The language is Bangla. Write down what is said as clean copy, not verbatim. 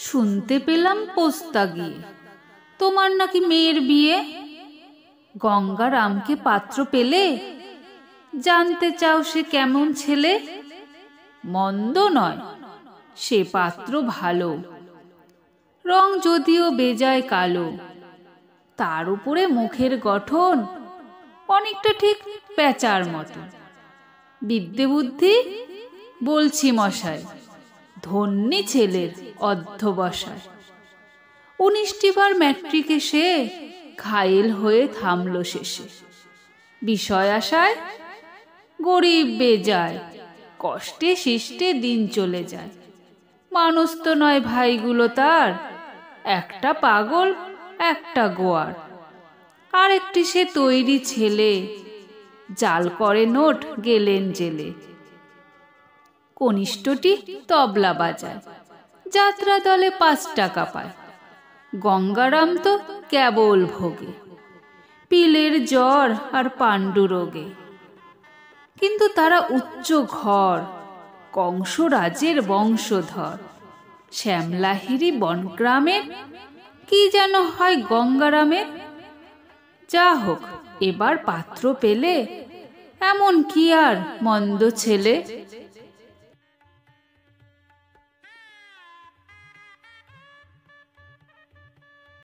শুনতে পেলাম পোস্তা গিয়ে তোমার নাকি মেয়ের বিয়ে। গঙ্গারামকে পাত্র পেলে? জানতে চাও সে কেমন ছেলে? মন্দ নয়, সে পাত্র ভালো, রং যদিও বেজায় কালো, তার উপরে মুখের গঠন অনেকটা ঠিক পেঁচার মতো। বিদ্যে বুদ্ধি বলছি মশাই, ধন্যী ছেলের অধ্যবসায়। 19টি বার ম্যাট্রিকে সে ঘায়েল হয়ে থামল শেষে। বিষয় আশায় গরিব বেজায়, কষ্টে শিষ্টে দিন চলে যায়। মানুষ তো নয় ভাইগুলো তার, একটা পাগল একটা গোয়ার। আর একটি সে তৈরি ছেলে, জাল করে নোট গেলেন জেলে। কনিষ্ঠটি তবলা বাজায়, যাত্রা দলে 5 টাকা পায়। গঙ্গারাম তো কেবল ভোগে পিলের জ্বর আর পাণ্ডু রোগে। কিন্তু তারা উচ্চ ঘর, কংসরাজের বংশধর। শ্যামলাহিরি বনগ্রামের, কি যেন হয় গঙ্গারামের। যা হোক, এবার পাত্র পেলে, এমন কি আর মন্দ ছেলে।